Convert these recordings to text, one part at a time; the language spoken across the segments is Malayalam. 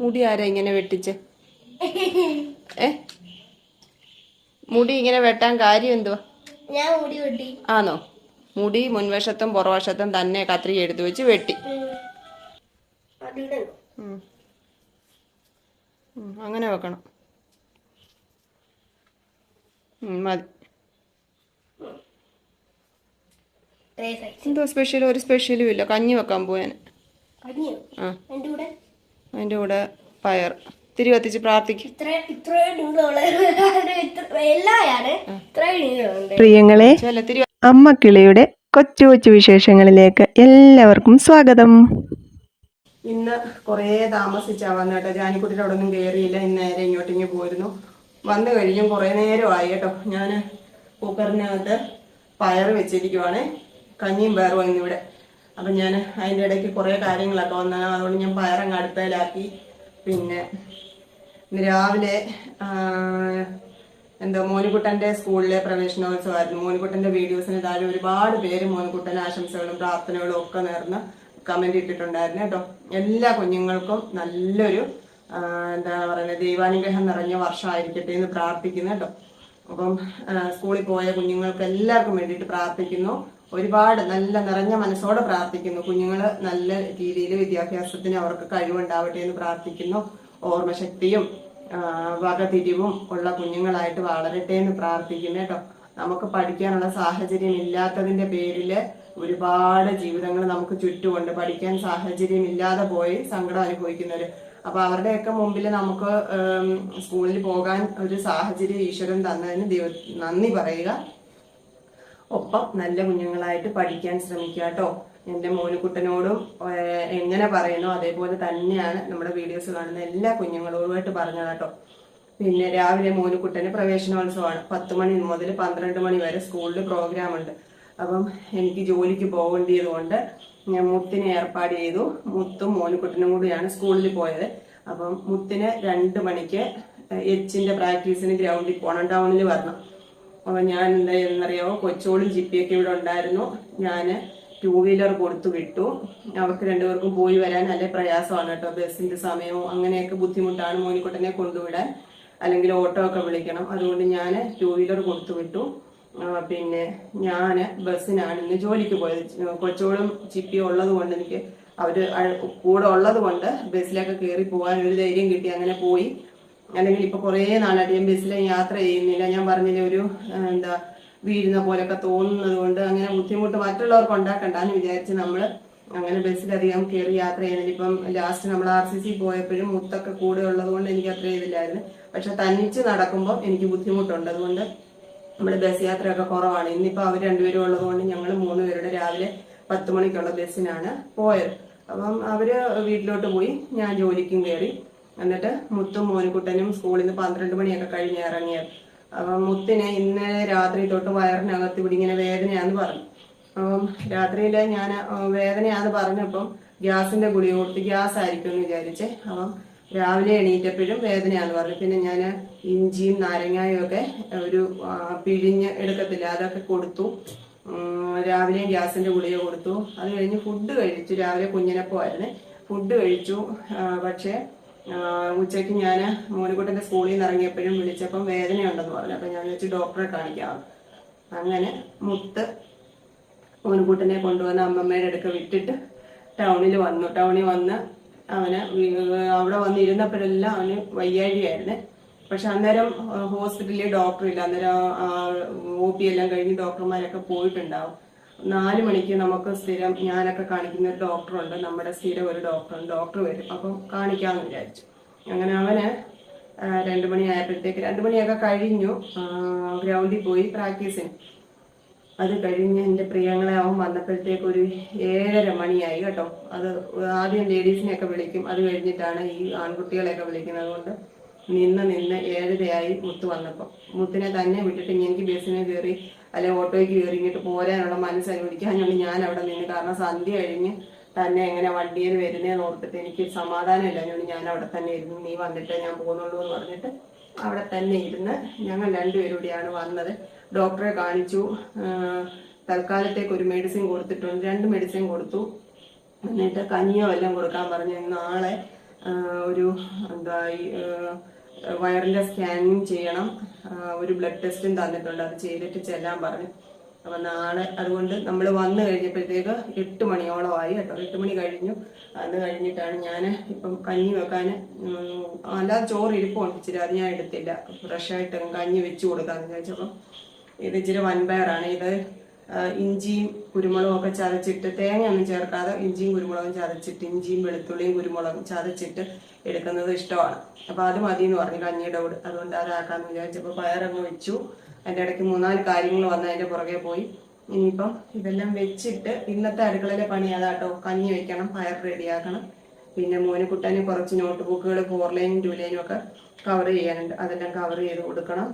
മുടി ആരാ ഇങ്ങനെ വെട്ടിച്ച്? മുടി ഇങ്ങനെ വെട്ടാൻ കാര്യം എന്തുവാ? ഞാൻ മുടി വെട്ടി. ആണോ? മുടി മുൻവശത്തും പുറവശത്തും തന്നെ കത്രിക എടുത്തു വെച്ച് വെട്ടി. അങ്ങനെ വെക്കണം. മതി. എന്തോ സ്പെഷ്യൽ? ഒരു സ്പെഷ്യലും ഇല്ല. കഞ്ഞി വെക്കാൻ പോയാൻ. അതിൻ്റെ കൂടെ പയർ. തിരി കത്തിച്ച് പ്രാർത്ഥിക്കും. പ്രിയങ്ങളെ, അമ്മ കിളിയുടെ കൊച്ചു കൊച്ചു വിശേഷങ്ങളിലേക്ക് എല്ലാവർക്കും സ്വാഗതം. ഇന്ന് കുറേ താമസിച്ചാ വന്നേട്ടോ. ജാനിക്കുട്ടിയുടെ അവിടെ ഒന്നും കയറിയില്ല. ഇന്ന് നേരെ ഇങ്ങോട്ടിങ്ങ് പോയിരുന്നു. വന്നു കഴിഞ്ഞും കുറേ നേരമായി കേട്ടോ. ഞാൻ കുക്കറിനകത്ത് പയർ വെച്ചിരിക്കുവാണ്. കഞ്ഞിയും പയറും ഇന്നിവിടെ. അപ്പം ഞാൻ അതിൻ്റെ ഇടയ്ക്ക് കുറേ കാര്യങ്ങളൊക്കെ വന്നാൽ അതുകൊണ്ട് ഞാൻ പയറങ്ങ് അടുപ്പയിലാക്കി. പിന്നെ ഇന്ന് രാവിലെ എന്താ മോനിക്കുട്ടൻ്റെ സ്കൂളിലെ പ്രവേശനോത്സവമായിരുന്നു. മോനിക്കുട്ടൻ്റെ വീഡിയോസിന് താഴെ ഒരുപാട് പേര് മോനിക്കുട്ടൻ ആശംസകളും പ്രാർത്ഥനകളും ഒക്കെ നേർന്ന് കമന്റ് ഇട്ടിട്ടുണ്ടായിരുന്നു കേട്ടോ. എല്ലാ കുഞ്ഞുങ്ങൾക്കും നല്ലൊരു എന്താ പറയുന്നത് ദൈവാനുഗ്രഹം നിറഞ്ഞ വർഷമായിരിക്കട്ടെ എന്ന് പ്രാർത്ഥിക്കുന്നു കേട്ടോ. അപ്പം സ്കൂളിൽ പോയ കുഞ്ഞുങ്ങൾക്ക് എല്ലാവർക്കും വേണ്ടിയിട്ട് പ്രാർത്ഥിക്കുന്നു. ഒരുപാട് നല്ല നിറഞ്ഞ മനസ്സോടെ പ്രാർത്ഥിക്കുന്നു. കുഞ്ഞുങ്ങൾ നല്ല രീതിയിൽ വിദ്യാഭ്യാസത്തിന് അവർക്ക് കഴിവുണ്ടാവട്ടെ എന്ന് പ്രാർത്ഥിക്കുന്നു. ഓർമ്മശക്തിയും വകതിരിവും ഉള്ള കുഞ്ഞുങ്ങളായിട്ട് വളരട്ടെ എന്ന് പ്രാർത്ഥിക്കുന്നു കേട്ടോ. നമുക്ക് പഠിക്കാനുള്ള സാഹചര്യം ഇല്ലാത്തതിന്റെ പേരില് ഒരുപാട് ജീവിതങ്ങൾ നമുക്ക് ചുറ്റുമുണ്ട്. പഠിക്കാൻ സാഹചര്യം ഇല്ലാതെ പോയി സങ്കടം അനുഭവിക്കുന്നവര്. അപ്പൊ അവരുടെയൊക്കെ മുമ്പിൽ നമുക്ക് സ്കൂളിൽ പോകാൻ ഒരു സാഹചര്യം ഈശ്വരൻ തന്നതിന് നന്ദി പറയുക. ഒപ്പം നല്ല കുഞ്ഞുങ്ങളായിട്ട് പഠിക്കാൻ ശ്രമിക്കുക കേട്ടോ. എൻ്റെ മോനുകുട്ടനോടും എങ്ങനെ പറയുന്നോ അതേപോലെ തന്നെയാണ് നമ്മുടെ വീഡിയോസ് കാണുന്ന എല്ലാ കുഞ്ഞുങ്ങളോടുമായിട്ട് പറഞ്ഞത് കേട്ടോ. പിന്നെ രാവിലെ മോനുകുട്ടന് പ്രവേശനോത്സവമാണ്. 10 മണി മുതൽ 12 മണി വരെ സ്കൂളിൽ പ്രോഗ്രാം ഉണ്ട്. അപ്പം എനിക്ക് ജോലിക്ക് പോകേണ്ടത് കൊണ്ട് ഞാൻ മുത്തിനെ ഏർപ്പാട് ചെയ്തു. മുത്തും മോനുകുട്ടനും കൂടിയാണ് സ്കൂളിൽ പോയത്. അപ്പം മുത്തിന് 2 മണിക്ക് എച്ചിന്റെ പ്രാക്ടീസിന് ഗ്രൗണ്ടിൽ പോകണം, ടൗണിൽ വരണം. അപ്പൊ ഞാൻ എന്താ ചെയ്യുന്നറിയാമോ, കൊച്ചോളും ജിപ്പിയൊക്കെ ഇവിടെ ഉണ്ടായിരുന്നു. ഞാൻ 2 വീലർ കൊടുത്തു വിട്ടു. അവർക്ക് 2 പേർക്കും പോയി വരാൻ നല്ല പ്രയാസമാണ് കേട്ടോ. ബസ്സിന്റെ സമയവും അങ്ങനെയൊക്കെ ബുദ്ധിമുട്ടാണ് മോനിക്കുട്ടനെ കൊണ്ടുവിടാൻ. അല്ലെങ്കിൽ ഓട്ടോ ഒക്കെ വിളിക്കണം. അതുകൊണ്ട് ഞാൻ 2 വീലർ കൊടുത്തു വിട്ടു. പിന്നെ ഞാൻ ബസ്സിനാണ് ഇന്ന് ജോലിക്ക് പോയത്. കൊച്ചോളും ചിപ്പിയും ഉള്ളത് കൊണ്ട് എനിക്ക് അവര് കൂടെ ഉള്ളത് കൊണ്ട് ബസ്സിലൊക്കെ കയറി പോകാൻ ഒരു ധൈര്യം കിട്ടി. അങ്ങനെ പോയി. അല്ലെങ്കിൽ ഇപ്പൊ കുറേ നാളായിട്ട് ഞാൻ ബസ്സിൽ യാത്ര ചെയ്യുന്നില്ല. ഞാൻ പറഞ്ഞില്ല, ഒരു എന്താ വീഴുന്ന പോലൊക്കെ തോന്നുന്നത് കൊണ്ട് അങ്ങനെ ബുദ്ധിമുട്ട് മറ്റുള്ളവർക്ക് ഉണ്ടാക്കണ്ടെന്ന് വിചാരിച്ച് നമ്മൾ അങ്ങനെ ബസ്സിലധികം കയറി യാത്ര ചെയ്യുന്നില്ല. ഇപ്പം ലാസ്റ്റ് നമ്മൾ RCC പോയപ്പോഴും മുത്തൊക്കെ കൂടെ ഉള്ളത് കൊണ്ട് എനിക്ക് അത്ര ഇതില്ലായിരുന്നു. പക്ഷെ തന്നിച്ച് നടക്കുമ്പോൾ എനിക്ക് ബുദ്ധിമുട്ടുണ്ട്. അതുകൊണ്ട് നമ്മുടെ ബസ് യാത്രയൊക്കെ കുറവാണ്. ഇന്നിപ്പോൾ അവർ 2 പേരും ഉള്ളത് കൊണ്ട് ഞങ്ങൾ 3 പേരുടെ രാവിലെ 10 മണിക്കുള്ള ബസ്സിനാണ് പോയത്. അപ്പം അവര് വീട്ടിലോട്ട് പോയി, ഞാൻ ജോലിക്കും കയറി. എന്നിട്ട് മുത്തും മോനുകുട്ടനും സ്കൂളിൽ നിന്ന് 12 മണിയൊക്കെ കഴിഞ്ഞ് ഇറങ്ങിയത്. അപ്പം മുത്തിനെ ഇന്നലെ രാത്രി തൊട്ട് വയറിനകത്ത് ഇവിടെ ഇങ്ങനെ വേദനയാന്ന് പറഞ്ഞു. അപ്പം രാത്രിയില് ഞാൻ വേദനയാന്ന് പറഞ്ഞപ്പം ഗ്യാസിന്റെ ഗുളിക കൊടുത്ത് ഗ്യാസ് ആയിരിക്കും എന്ന് വിചാരിച്ചേ. അപ്പം രാവിലെ എണീറ്റപ്പോഴും വേദനയാന്ന് പറഞ്ഞു. പിന്നെ ഞാൻ ഇഞ്ചിയും നാരങ്ങായും ഒക്കെ ഒരു പിഴിഞ്ഞ് എടുക്കത്തില്ല, അതൊക്കെ കൊടുത്തു. രാവിലെയും ഗ്യാസിന്റെ ഗുളിക കൊടുത്തു. അത് കഴിഞ്ഞ് ഫുഡ് കഴിച്ചു. രാവിലെ കുഞ്ഞിനപ്പമായിരുന്നു. ഫുഡ് കഴിച്ചു. പക്ഷേ ഉച്ചയ്ക്ക് ഞാൻ മോനിക്കുട്ടന്റെ സ്കൂളിൽ നിന്ന് ഇറങ്ങിയപ്പോഴും വിളിച്ചപ്പം വേദനയുണ്ടെന്ന് പറഞ്ഞു. അപ്പം ഞാൻ വെച്ച് ഡോക്ടറെ കാണിക്കാം. അങ്ങനെ മുത്ത് മോനിക്കുട്ടനെ കൊണ്ടുവന്ന് അമ്മമ്മയുടെ അടുക്ക വിട്ടിട്ട് ടൗണിൽ വന്നു. ടൗണിൽ വന്ന് അവന് അവിടെ വന്നിരുന്നപ്പോഴെല്ലാം അവന് വയ്യാഴിയായിരുന്നു. പക്ഷെ അന്നേരം ഹോസ്പിറ്റലിൽ ഡോക്ടറില്ല. അന്നേരം OP എല്ലാം കഴിഞ്ഞ് ഡോക്ടർമാരൊക്കെ പോയിട്ടുണ്ടാവും. 4 മണിക്ക് നമുക്ക് സ്ഥിരം ഞാനൊക്കെ കാണിക്കുന്ന ഒരു ഡോക്ടറുണ്ട്, നമ്മുടെ സ്ഥിരം ഒരു ഡോക്ടറുണ്ട്. ഡോക്ടർ വരും. അപ്പം കാണിക്കാമെന്ന് വിചാരിച്ചു. അങ്ങനെ അവന് 2 മണി ആയപ്പോഴത്തേക്ക് 2 മണിയൊക്കെ കഴിഞ്ഞു. ഗ്രൗണ്ടിൽ പോയി പ്രാക്ടീസിന്. അത് കഴിഞ്ഞ് എൻ്റെ പ്രിയങ്ങളെ അവൻ വന്നപ്പോഴത്തേക്ക് ഒരു 7:30 മണിയായി കേട്ടോ. അത് ആദ്യം ലേഡീസിനെയൊക്കെ വിളിക്കും, അത് കഴിഞ്ഞിട്ടാണ് ഈ ആൺകുട്ടികളെയൊക്കെ വിളിക്കുന്നത്. അതുകൊണ്ട് നിന്ന് 7:30 മുത്ത് വന്നപ്പോൾ മുത്തിനെ തന്നെ വിട്ടിട്ട് എനിക്ക് ബസ്സിനെ കയറി അല്ലെ ഓട്ടോയ്ക്ക് കയറി ഇങ്ങോട്ട് പോരാനുള്ള മനസ്സനുവദിക്കാഞ്ഞുകൊണ്ട് ഞാൻ അവിടെ നിന്ന്. കാരണം സന്ധ്യ കഴിഞ്ഞ് തന്നെ എങ്ങനെ വണ്ടിയിൽ വരുന്നതെന്ന് ഓർത്തിട്ട് എനിക്ക് സമാധാനമില്ല. അതുകൊണ്ട് ഞാൻ അവിടെ തന്നെ ഇരുന്നു. നീ വന്നിട്ട് ഞാൻ പോകുന്നുള്ളൂ എന്ന് പറഞ്ഞിട്ട് അവിടെ തന്നെ ഇരുന്ന് ഞങ്ങൾ 2 പേരും കൂടിയാണ് വന്നത്. ഡോക്ടറെ കാണിച്ചു. തൽക്കാലത്തേക്ക് ഒരു മെഡിസിൻ കൊടുത്തിട്ടുണ്ട്. 2 മെഡിസിൻ കൊടുത്തു. എന്നിട്ട് കഞ്ഞിയോ എല്ലാം കൊടുക്കാൻ പറഞ്ഞു. നാളെ ഒരു എന്താ വയറിന്റെ സ്കാനിങ് ചെയ്യണം, ഒരു ബ്ലഡ് ടെസ്റ്റും തന്നിട്ടുണ്ട്, അത് ചെയ്തിട്ട് ചെല്ലാൻ പറഞ്ഞു. അപ്പൊ നാളെ അതുകൊണ്ട് നമ്മൾ വന്നു കഴിഞ്ഞപ്പോഴത്തേക്ക് 8 മണിയോളമായി കേട്ടോ. 8 മണി കഴിഞ്ഞു. അത് കഴിഞ്ഞിട്ടാണ് ഞാൻ ഇപ്പം കഞ്ഞി വെക്കാൻ, അല്ലാതെ ചോറ് ഇരിപ്പുണ്ട് ഇച്ചിരി, അത് ഞാൻ എടുത്തില്ല. ഫ്രഷായിട്ട് കഞ്ഞി വെച്ച് കൊടുക്കാന്ന് വിചാരിച്ചപ്പം ഇത് ഇച്ചിരി വൻപയറാണ്. ഇത് ഇഞ്ചിയും കുരുമുളകും ഒക്കെ ചതച്ചിട്ട്, തേങ്ങയൊന്നും ചേർക്കാതെ ഇഞ്ചിയും കുരുമുളകും ചതച്ചിട്ട്, ഇഞ്ചിയും വെളുത്തുള്ളിയും കുരുമുളകും ചതച്ചിട്ട് എടുക്കുന്നത് ഇഷ്ടമാണ്. അപ്പൊ അത് മതി എന്ന് പറഞ്ഞു കഞ്ഞിയുടെ കൂടെ. അതുകൊണ്ട് അതാക്കാന്ന് വിചാരിച്ചപ്പോൾ പയറങ്ങ് വെച്ചു. അതിന്റെ ഇടയ്ക്ക് 3-4 കാര്യങ്ങൾ വന്ന് അതിന്റെ പുറകെ പോയി. ഇനിയിപ്പം ഇതെല്ലാം വെച്ചിട്ട് ഇന്നത്തെ അടുക്കളയിലെ പണി അതാട്ടോ. കഞ്ഞി വെക്കണം, പയർ റെഡിയാക്കണം, പിന്നെ മോനുകുട്ടന് കുറച്ച് നോട്ട് ബുക്കുകൾ 4 ലൈനും 2 ലൈനും ഒക്കെ കവർ ചെയ്യാനുണ്ട്, അതെല്ലാം കവർ ചെയ്ത് കൊടുക്കണം.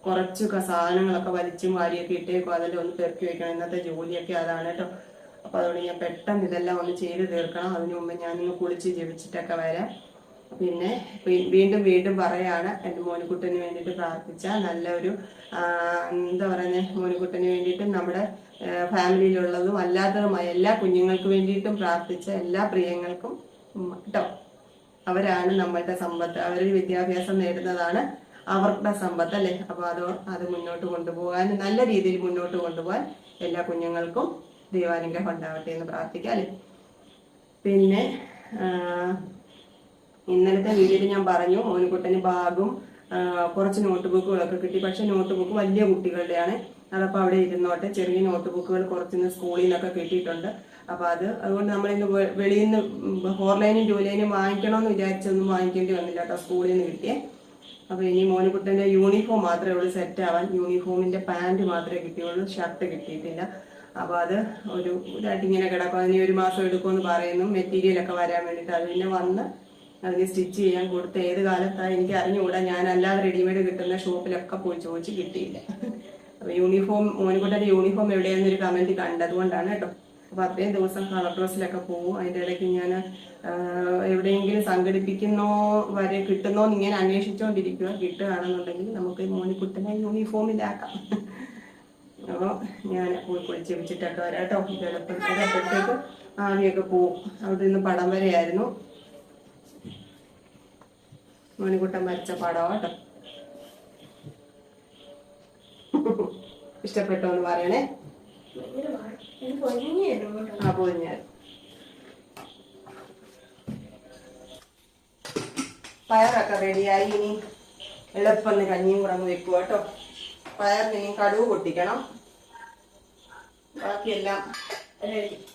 കുറച്ച് സാധനങ്ങളൊക്കെ വലിച്ചും വാരിയൊക്കെ ഇട്ടേക്കും, അതെല്ലാം ഒന്ന് പെറുക്കി വെക്കണം. ഇന്നത്തെ ജോലിയൊക്കെ അതാണ് കേട്ടോ. അപ്പൊ അതുകൊണ്ട് ഞാൻ പെട്ടെന്ന് ഇതെല്ലാം ഒന്ന് ചെയ്ത് തീർക്കണം. അതിനു മുമ്പ് ഞാനൊന്ന് കുളിച്ച് ജപിച്ചിട്ടൊക്കെ വരാം. പിന്നെ വീണ്ടും വീണ്ടും പറയാണ്, എൻ്റെ മോനുകുട്ടന് വേണ്ടിയിട്ട് പ്രാർത്ഥിച്ച നല്ലൊരു എന്താ പറയുന്നത്, മോനുകുട്ടന് വേണ്ടിയിട്ടും നമ്മുടെ ഫാമിലിയിലുള്ളതും അല്ലാത്തതുമായ എല്ലാ കുഞ്ഞുങ്ങൾക്ക് വേണ്ടിയിട്ടും പ്രാർത്ഥിച്ച എല്ലാ പ്രിയങ്ങൾക്കും കേട്ടോ. അവരാണ് നമ്മളുടെ സമ്പത്ത്. അവർ വിദ്യാഭ്യാസം നേടുന്നതാണ് അവരുടെ സമ്പത്ത് അല്ലേ. അപ്പൊ അത് മുന്നോട്ട് കൊണ്ടുപോകാൻ, നല്ല രീതിയിൽ മുന്നോട്ട് കൊണ്ടുപോകാൻ എല്ലാ കുഞ്ഞുങ്ങൾക്കും ദൈവാനുഗ്രഹം ഉണ്ടാവട്ടെ എന്ന് പ്രാർത്ഥിക്കാം അല്ലേ. പിന്നെ ഇന്നലത്തെ വീഡിയോയിൽ ഞാൻ പറഞ്ഞു മോനുകുട്ടന് ബാഗും കുറച്ച് നോട്ട് ബുക്കുകളൊക്കെ കിട്ടി. പക്ഷെ നോട്ട് ബുക്ക് വലിയ കുട്ടികളുടെയാണ്. അതപ്പോൾ അവിടെ ഇരുന്നോട്ടെ. ചെറിയ നോട്ട് ബുക്കുകൾ കുറച്ചിന്ന് സ്കൂളിൽ നിന്നൊക്കെ കിട്ടിയിട്ടുണ്ട്. അപ്പൊ അതുകൊണ്ട് നമ്മളിന്ന് വെളിയിൽ നിന്ന് 4 ലൈനും 2 ലൈനും വാങ്ങിക്കണമെന്ന് വിചാരിച്ചൊന്നും വാങ്ങിക്കേണ്ടി വന്നില്ല കേട്ടോ, സ്കൂളിൽ നിന്ന് കിട്ടിയേ. അപ്പൊ ഇനി മോനുകുട്ടന്റെ യൂണിഫോം മാത്രമേ ഉള്ളൂ സെറ്റ് ആവാൻ. യൂണിഫോമിന്റെ പാന്റ് മാത്രമേ കിട്ടിയുള്ളൂ, ഷർട്ട് കിട്ടിയിട്ടില്ല. അപ്പൊ അത് ഇതായിട്ട് ഇങ്ങനെ കിടക്കും. അതിന് 1 മാസം എടുക്കുമെന്ന് പറയുന്നു, മെറ്റീരിയലൊക്കെ വരാൻ വേണ്ടിയിട്ട്. അത് പിന്നെ വന്ന് അതിന് സ്റ്റിച്ച് ചെയ്യാൻ കൊടുത്ത് ഏത് കാലത്താണ് എനിക്ക് അറിഞ്ഞുകൂടാ. ഞാൻ അല്ലാതെ റെഡിമെയ്ഡ് കിട്ടുന്ന ഷോപ്പിലൊക്കെ പോയി ചോദിച്ച് കിട്ടിയില്ല. അപ്പൊ മോനുകുട്ടന്റെ യൂണിഫോം എവിടെയെന്നൊരു കമന്റ് കണ്ടതുകൊണ്ടാണ് കേട്ടോ. അപ്പൊ അത്രയും ദിവസം കളർ ഡ്രസ്സിലൊക്കെ പോകും. അതിന്റെ ഇടയ്ക്ക് ഞാൻ എവിടെയെങ്കിലും സംഘടിപ്പിക്കുന്നോ കിട്ടുന്നോന്ന് ഇങ്ങനെ അന്വേഷിച്ചുകൊണ്ടിരിക്കുക. കിട്ടുകയാണെന്നുണ്ടെങ്കിൽ നമുക്ക് മോനുകുട്ടനെ യൂണിഫോമിലാക്കാം. അപ്പോൾ ഞാൻ പോയി കുളിച്ച് വെച്ചിട്ടൊക്കെ വരാം കേട്ടോ. ചിലപ്പോഴത്തേക്ക് ആവിയൊക്കെ പോവും. അവിടെ നിന്ന് പടം വരെയായിരുന്നു, മോനുകുട്ടൻ വരച്ച പടം കേട്ടോ. ഇഷ്ടപ്പെട്ടോ എന്ന് പറയണേ. പൊതിഞ്ഞാൽ പയറൊക്കെ റെഡിയായി. ഇനി എളുപ്പം കഞ്ഞിയും കൂടെ വെക്കുക കേട്ടോ. പയറിന് കടുവ് പൊട്ടിക്കണം. ബാക്കിയെല്ലാം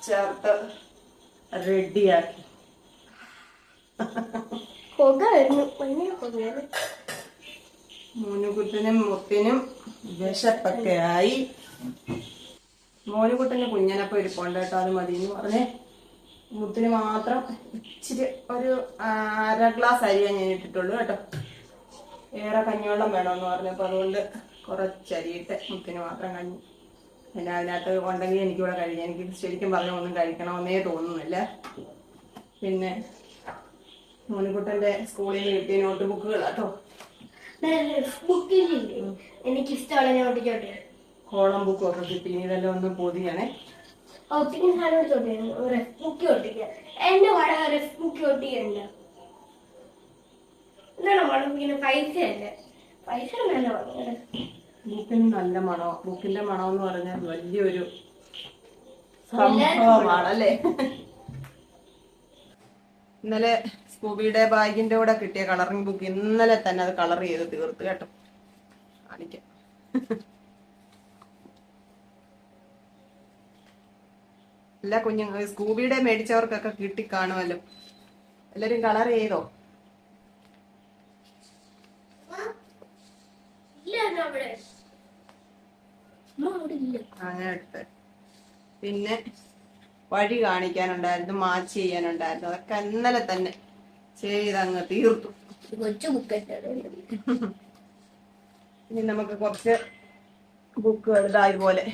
ചേർത്ത് റെഡിയാക്കി. മോനുകുട്ടനും മുത്തിനും വിശപ്പൊക്കെ ആയി. മോനുകുട്ടന് കുഞ്ഞനപ്പം ഇരിപ്പുണ്ട് കേട്ടോ, അത് മതി എന്ന് പറഞ്ഞേ. മുത്തിന് മാത്രം ഇച്ചിരി ഒരു 1/2 ഗ്ലാസ് അരിയാ ഞാൻ ഇട്ടിട്ടുള്ളൂ കേട്ടോ. ഏറെ കഞ്ഞിവെള്ളം വേണമെന്ന് പറഞ്ഞപ്പോ അതുകൊണ്ട് കുറച്ചരിയിട്ട് മുത്തിന് മാത്രം കഞ്ഞി. പിന്നെ അതിനകത്ത് ഉണ്ടെങ്കിൽ എനിക്കിവിടെ കഴിക്കാം. എനിക്ക് ശരിക്കും പറഞ്ഞാൽ ഒന്നും കഴിക്കണമെന്നേ തോന്നുന്നില്ല. പിന്നെ മോനുകുട്ടന്റെ സ്കൂളിൽ നിന്ന് കിട്ടിയ നോട്ട് ബുക്കുകൾ കേട്ടോ. എനിക്ക് ഇഷ്ടമുള്ള നോട്ടിച്ചോട്ടെ കോളം ബുക്കും ഒക്കെ കിട്ടി. ഇതെല്ലാം ഒന്ന് പൊതിയണേ. എന്റെ വട റെഫ് ബുക്ക് ഒട്ടിക്കണ്ട. എന്താണ് മണം? പൈസയല്ലേ, പൈസ നല്ല മണം. ബുക്കിന് നല്ല മണോ. ബുക്കിന്റെ മണം എന്ന് പറഞ്ഞാൽ വലിയൊരു സംഭവമാണല്ലേ. ഇന്നലെ സ്കൂബിയുടെ ബാഗിന്റെ കൂടെ കിട്ടിയ കളറിംഗ് ബുക്ക് ഇന്നലെ തന്നെ അത് കളർ ചെയ്ത് തീർത്ത് കേട്ടോ. കാണിക്കാം. എല്ലാ കുഞ്ഞുങ്ങൾ സ്കൂബിയുടെ മേടിച്ചവർക്കൊക്കെ കിട്ടി കാണുമല്ലോ. എല്ലാരും കളർ ചെയ്തോ? അങ്ങനെ എടുത്ത്. പിന്നെ വഴി കാണിക്കാനുണ്ടായിരുന്നു, മാച്ച് ചെയ്യാനുണ്ടായിരുന്നു. അതൊക്കെ ഇന്നലെ തന്നെ ചെയ്തങ്ങ് തീർത്തു. ഇനി നമുക്ക് കുറച്ച് ബുക്കുകൾ ഇതുപോലെ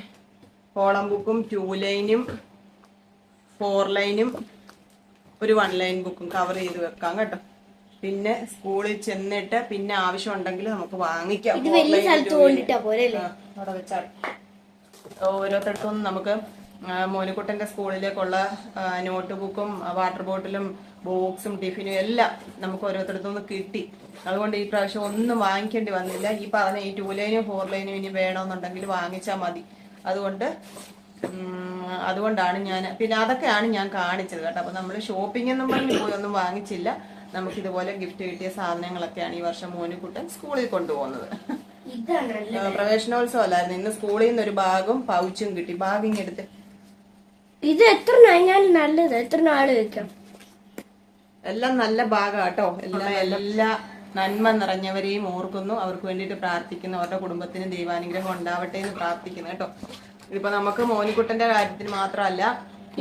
കോളം ബുക്കും 2 ലൈനും 4 ലൈനും ഒരു 1 ലൈൻ ബുക്കും കവർ ചെയ്ത് വെക്കാം കേട്ടോ. പിന്നെ സ്കൂളിൽ ചെന്നിട്ട് പിന്നെ ആവശ്യം ഉണ്ടെങ്കിൽ നമുക്ക് വാങ്ങിക്കാം. അവിടെ വെച്ചാൽ ഓരോരുത്തർക്കൊന്നും നമുക്ക് മോനിക്കുട്ടന്റെ സ്കൂളിലേക്കുള്ള നോട്ട് ബുക്കും വാട്ടർ ബോട്ടിലും ബോക്സും ടിഫിനും എല്ലാം നമുക്ക് ഓരോരുത്തരത്തുനിന്ന് കിട്ടി. അതുകൊണ്ട് ഈ പ്രാവശ്യം ഒന്നും വാങ്ങിക്കേണ്ടി വന്നില്ല. ഈ പറഞ്ഞ ഈ 2 ലൈനും 4 ലൈനും ഇനി വേണമെന്നുണ്ടെങ്കിൽ വാങ്ങിച്ചാൽ മതി. അതുകൊണ്ടാണ് ഞാൻ പിന്നെ അതൊക്കെയാണ് ഞാൻ കാണിച്ചത് കേട്ടോ. അപ്പൊ നമ്മൾ ഷോപ്പിംഗ് എന്നും പറഞ്ഞ് പോയി ഒന്നും വാങ്ങിച്ചില്ല. നമുക്കിതുപോലെ ഗിഫ്റ്റ് കിട്ടിയ സാധനങ്ങളൊക്കെയാണ് ഈ വർഷം മോനിക്കുട്ടൻ സ്കൂളിൽ കൊണ്ടുപോകുന്നത്. പ്രവേശനോത്സവം അല്ലായിരുന്നു ഇന്ന്. സ്കൂളിൽ നിന്ന് ഒരു ബാഗും പൗച്ചും കിട്ടി. ബാഗ് ഇങ്ങെടുത്ത് ഇത് എത്ര നല്ലത്, എത്ര നാള് വെക്കാം. എല്ലാം നല്ല ഭാഗാട്ടോ. എല്ലാ നന്മ നിറഞ്ഞവരെയും ഓർക്കുന്നു, അവർക്ക് വേണ്ടിയിട്ട് പ്രാർത്ഥിക്കുന്നു, അവരുടെ കുടുംബത്തിന് ദൈവാനുഗ്രഹം ഉണ്ടാവട്ടെ എന്ന് പ്രാർത്ഥിക്കുന്നു കേട്ടോ. ഇപ്പൊ നമുക്ക് മോനിക്കുട്ടന്റെ കാര്യത്തിന് മാത്രമല്ല,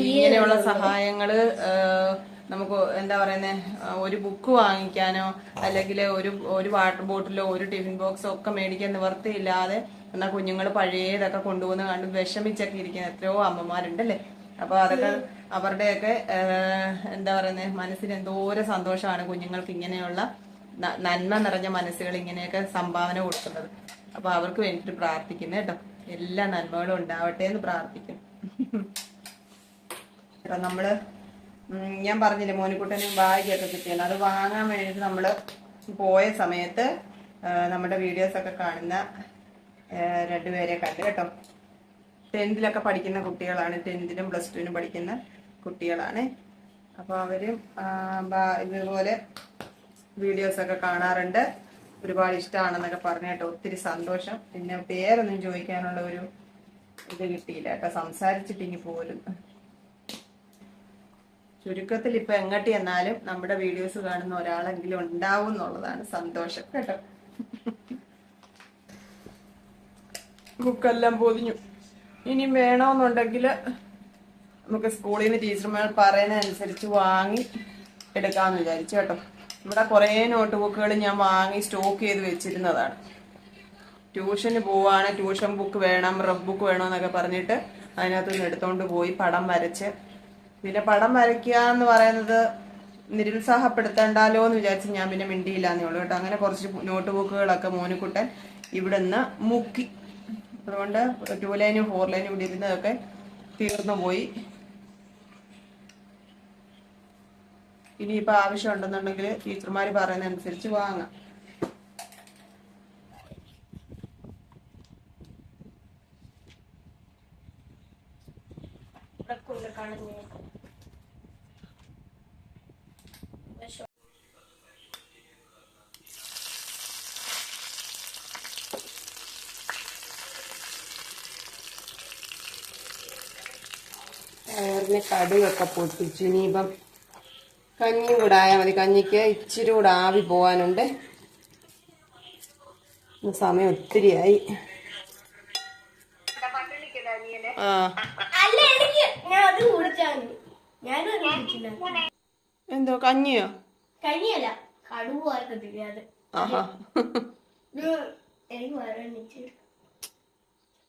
ഇങ്ങനെയുള്ള സഹായങ്ങള് നമുക്ക് എന്താ പറയുന്നേ, ഒരു ബുക്ക് വാങ്ങിക്കാനോ അല്ലെങ്കിൽ ഒരു വാട്ടർ ബോട്ടിലോ ഒരു ടിഫിൻ ബോക്സോ ഒക്കെ മേടിക്കാൻ നിവർത്തിയില്ലാതെ എന്നാൽ കുഞ്ഞുങ്ങൾ പഴയതൊക്കെ കൊണ്ടുപോകുന്ന കണ്ട് വിഷമിച്ചൊക്കെ ഇരിക്കുന്ന എത്രയോ അമ്മമാരുണ്ടല്ലേ. അപ്പൊ അതൊക്കെ അവരുടെയൊക്കെ എന്താ പറയുന്നേ, മനസ്സിന് എന്തോരം സന്തോഷമാണ് കുഞ്ഞുങ്ങൾക്ക് ഇങ്ങനെയുള്ള നന്മ നിറഞ്ഞ മനസ്സുകൾ ഇങ്ങനെയൊക്കെ സംഭാവന കൊടുക്കുന്നത്. അപ്പൊ അവർക്ക് വേണ്ടിയിട്ട് പ്രാർത്ഥിക്കുന്നു കേട്ടോ. എല്ലാ നന്മകളും ഉണ്ടാവട്ടെ എന്ന് പ്രാർത്ഥിക്കുന്നു. നമ്മള് ഞാൻ പറഞ്ഞില്ലേ മോനിക്കുട്ടന് ബാഗൊക്കെ കിട്ടിയാണ്. അത് വാങ്ങാൻ വേണ്ടിയിട്ട് നമ്മള് പോയ സമയത്ത് നമ്മുടെ വീഡിയോസ് ഒക്കെ കാണുന്ന 2 പേരെ കണ്ടു കേട്ടോ. 10th പഠിക്കുന്ന കുട്ടികളാണ്. 10th പ്ലസ് 2 പഠിക്കുന്ന കുട്ടികളാണ്. അപ്പൊ അവരും ഇതുപോലെ വീഡിയോസ് ഒക്കെ കാണാറുണ്ട്. ഒരുപാട് ഇഷ്ടമാണെന്നൊക്കെ പറഞ്ഞു കേട്ടോ. ഒത്തിരി സന്തോഷം. പിന്നെ പേരൊന്നും ചോദിക്കാനുള്ള ഒരു ഇത് കിട്ടിയില്ല കേട്ടോ. സംസാരിച്ചിട്ടിങ്ങി പോലും. ചുരുക്കത്തിൽ ഇപ്പൊ എങ്ങോട്ട് ചെന്നാലും നമ്മുടെ വീഡിയോസ് കാണുന്ന ഒരാളെങ്കിലും ഉണ്ടാവും എന്നുള്ളതാണ് സന്തോഷം കേട്ടോ. ബുക്കെല്ലാം പൊതിഞ്ഞു. ഇനി വേണമെന്നുണ്ടെങ്കിൽ നമുക്ക് സ്കൂളിൽ നിന്ന് ടീച്ചർമാർ പറയുന്നതനുസരിച്ച് വാങ്ങി എടുക്കാമെന്ന് വിചാരിച്ചു കേട്ടോ. ഇവിടെ കുറേ നോട്ട് ബുക്കുകൾ ഞാൻ വാങ്ങി സ്റ്റോക്ക് ചെയ്ത് വെച്ചിരുന്നതാണ്. ട്യൂഷന് പോവാണ്, ട്യൂഷൻ ബുക്ക് വേണം, റഫ് ബുക്ക് വേണമെന്നൊക്കെ പറഞ്ഞിട്ട് അതിനകത്തുനിന്ന് എടുത്തോണ്ട് പോയി പടം വരച്ച്. പിന്നെ പടം വരയ്ക്കുക എന്ന് പറയുന്നത് നിരുത്സാഹപ്പെടുത്തേണ്ടാലോ എന്ന് വിചാരിച്ച് ഞാൻ പിന്നെ മിണ്ടിയില്ലാന്നേ ഉള്ളൂ കേട്ടോ. അങ്ങനെ കുറച്ച് നോട്ട് ബുക്കുകളൊക്കെ മോനിക്കുട്ടൻ ഇവിടെ നിന്ന് മുക്കി. അതുകൊണ്ട് 2 ലൈനും 4 ലൈനും ഇവിടെ ഇരുന്നതൊക്കെ തീർന്നു പോയി. ഇനിയിപ്പോൾ ആവശ്യം ഉണ്ടെന്നുണ്ടെങ്കിൽ ടീച്ചർമാർ പറയുന്ന അനുസരിച്ച് വാങ്ങാം. കടുകൊക്കെ പൊട്ടിച്ചു. ഇനിയിപ്പം കഞ്ഞിയും കൂടെ ആയാൽ മതി. കഞ്ഞിക്ക് ഇച്ചിരി കൂടെ ആവി പോവാനുണ്ട്. സമയം ഒത്തിരിയായി. എന്തോ കഞ്ഞിയോ? കഞ്ഞിയല്ല, കടുവാർക്കത്തില്ല. ആഹാ,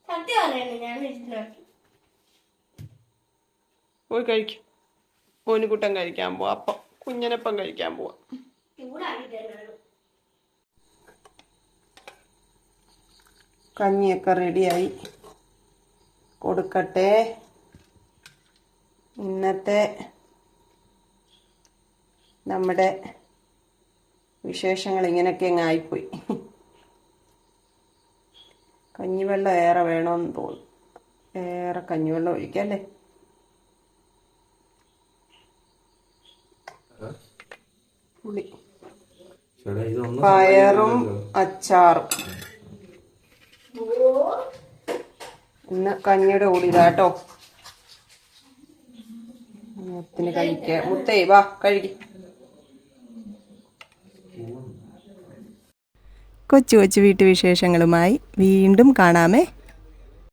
സത്യം പറയണേ, ഞാൻ പോയി കഴിക്കും. മോനിക്കുട്ടൻ കഴിക്കാൻ പോവാ. അപ്പം കുഞ്ഞനപ്പം കഴിക്കാൻ പോവാ. കഞ്ഞിയൊക്കെ റെഡിയായി. കൊടുക്കട്ടെ. ഇന്നത്തെ നമ്മുടെ വിശേഷങ്ങൾ ഇങ്ങനെയൊക്കെ അങ്ങ് ആയിപ്പോയി. കഞ്ഞിവെള്ളം ഏറെ വേണമെന്ന് തോന്നുന്നു. ഏറെ കഞ്ഞിവെള്ളം ഒഴിക്കല്ലേ. പുളി, പയറും അച്ചാറും. ഇന്ന് കഞ്ഞിയുടെ കൂടിയതാട്ടോ. മുത്തിന് കഴിക്ക. മുത്തേ വാ കഴിക്ക. കൊച്ചു കൊച്ചു വീട്ടുവിശേഷങ്ങളുമായി വീണ്ടും കാണാമേ.